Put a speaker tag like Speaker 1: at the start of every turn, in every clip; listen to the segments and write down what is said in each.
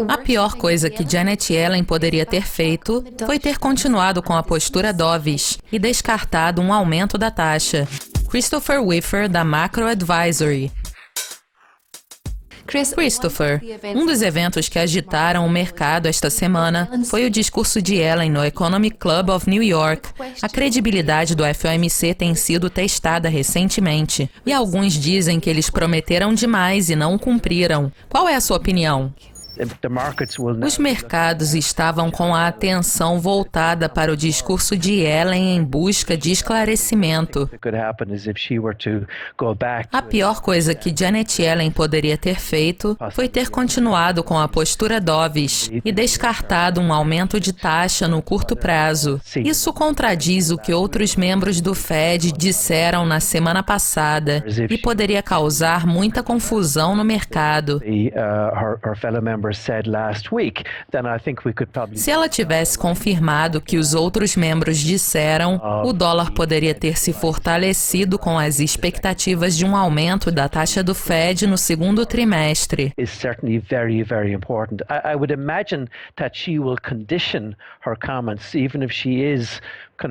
Speaker 1: A pior coisa que Janet Yellen poderia ter feito foi ter continuado com a postura dovish e descartado um aumento da taxa. Christopher Whiffer, da Macro Advisory. Christopher, um dos eventos que agitaram o mercado esta semana foi o discurso de Yellen no Economic Club of New York. A credibilidade do FOMC tem sido testada recentemente, e alguns dizem que eles prometeram demais e não cumpriram. Qual é a sua opinião? Os mercados estavam com a atenção voltada para o discurso de Yellen em busca de esclarecimento. A pior coisa que Janet Yellen poderia ter feito foi ter continuado com a postura dovish e descartado um aumento de taxa no curto prazo. Isso contradiz o que outros membros do Fed disseram na semana passada e poderia causar muita confusão no mercado. Se ela tivesse confirmado que os outros membros disseram, o dólar poderia ter se fortalecido com as expectativas de um aumento da taxa do Fed no segundo trimestre.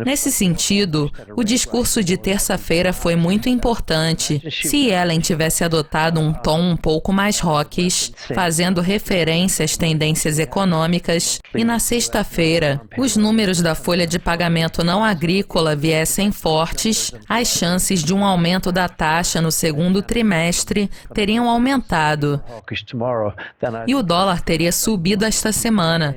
Speaker 1: Nesse sentido, o discurso de terça-feira foi muito importante. Se Yellen tivesse adotado um tom um pouco mais hawkish, fazendo referência às tendências econômicas, e na sexta-feira, os números da folha de pagamento não agrícola viessem fortes, as chances de um aumento da taxa no segundo trimestre teriam aumentado. E o dólar teria subido esta semana.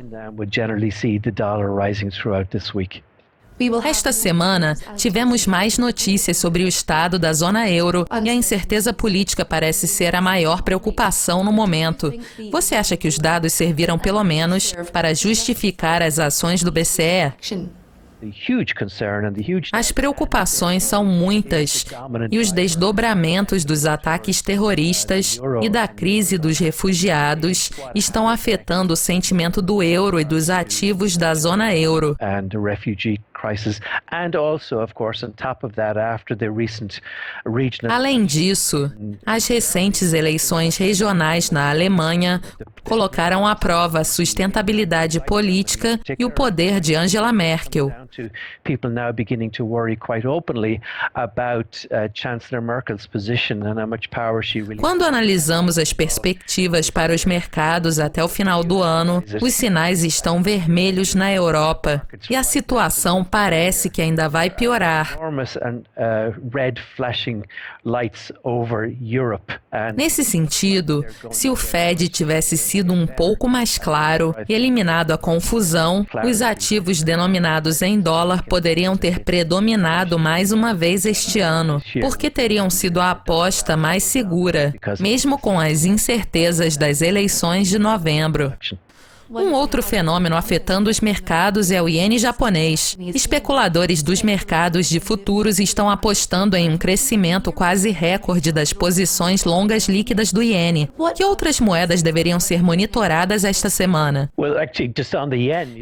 Speaker 1: Esta semana, tivemos mais notícias sobre o estado da zona euro e a incerteza política parece ser a maior preocupação no momento. Você acha que os dados serviram pelo menos para justificar as ações do BCE? As preocupações são muitas e os desdobramentos dos ataques terroristas e da crise dos refugiados estão afetando o sentimento do euro e dos ativos da zona euro. Além disso, as recentes eleições regionais na Alemanha colocaram à prova a sustentabilidade política e o poder de Angela Merkel. Quando analisamos as perspectivas para os mercados até o final do ano, os sinais estão vermelhos na Europa e a situação parece que ainda vai piorar. Nesse sentido, se o Fed tivesse sido um pouco mais claro e eliminado a confusão, os ativos denominados em dólar poderiam ter predominado mais uma vez este ano, porque teriam sido a aposta mais segura, mesmo com as incertezas das eleições de novembro. Um outro fenômeno afetando os mercados é o iene japonês. Especuladores dos mercados de futuros estão apostando em um crescimento quase recorde das posições longas líquidas do iene. Que outras moedas deveriam ser monitoradas esta semana?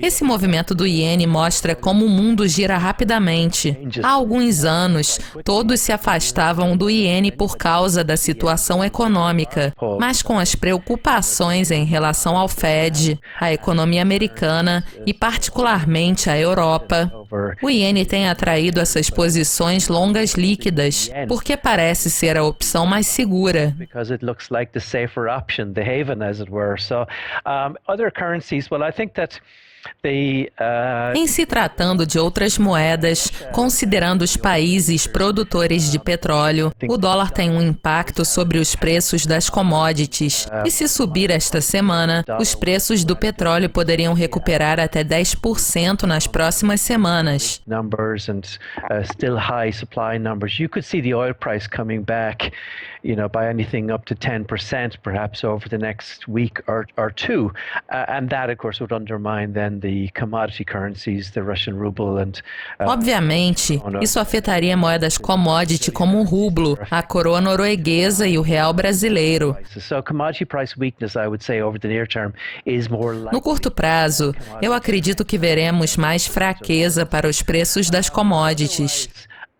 Speaker 1: Esse movimento do iene mostra como o mundo gira rapidamente. Há alguns anos, todos se afastavam do iene por causa da situação econômica, mas com as preocupações em relação ao Fed, a economia americana e particularmente a Europa, o iene tem atraído essas posições longas líquidas, porque parece ser a opção mais segura. Em se tratando de outras moedas, considerando os países produtores de petróleo, o dólar tem um impacto sobre os preços das commodities. E se subir esta semana, os preços do petróleo poderiam recuperar até 10% nas próximas semanas.
Speaker 2: By anything up to 10% perhaps over the next week or two. And that, of course, would undermine then the commodity currencies, the Russian ruble and...
Speaker 1: Obviamente, isso afetaria moedas commodity como o rublo, a coroa norueguesa e o real brasileiro. No curto prazo, eu acredito que veremos mais fraqueza para os preços das commodities.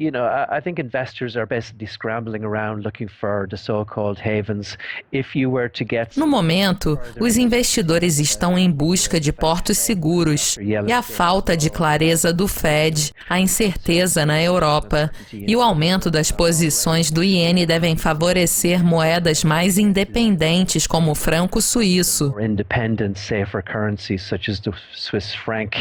Speaker 2: I think investors are basically scrambling around looking for the so-called havens. If you were to get...
Speaker 1: No momento, os investidores estão em busca de portos seguros e a falta de clareza do Fed, a incerteza na Europa e o aumento das posições do iene devem favorecer moedas mais independentes como o franco suíço.
Speaker 2: Independent, safer currencies such as the Swiss franc.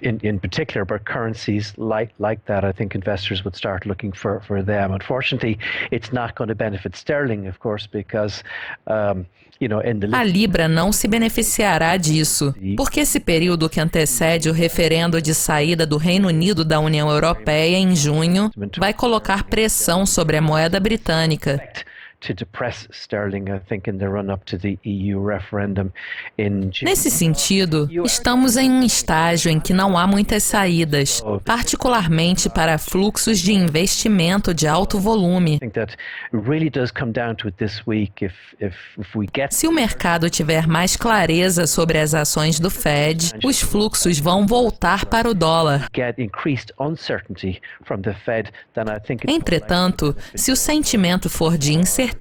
Speaker 2: In particular, but currencies like that, I think investors would start looking for them. Unfortunately, it's not going to benefit sterling, of course, because
Speaker 1: a Libra não se beneficiará disso, porque esse período que antecede o referendo de saída do Reino Unido da União Europeia em junho vai colocar pressão sobre a moeda britânica. Nesse sentido, estamos em um estágio em que não há muitas saídas, particularmente para fluxos de investimento de alto volume. Se o mercado tiver mais clareza sobre as ações do Fed, os fluxos vão voltar para o dólar. Entretanto, se o sentimento for de incerteza,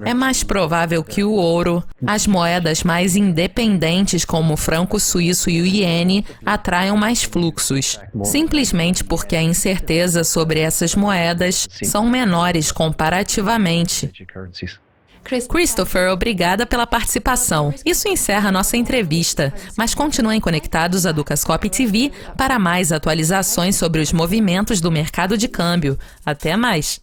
Speaker 1: é mais provável que o ouro, as moedas mais independentes como o franco suíço e o iene atraiam mais fluxos, simplesmente porque a incerteza sobre essas moedas são menores comparativamente. Christopher, obrigada pela participação. Isso encerra nossa entrevista, mas continuem conectados à Dukascopy TV para mais atualizações sobre os movimentos do mercado de câmbio. Até mais!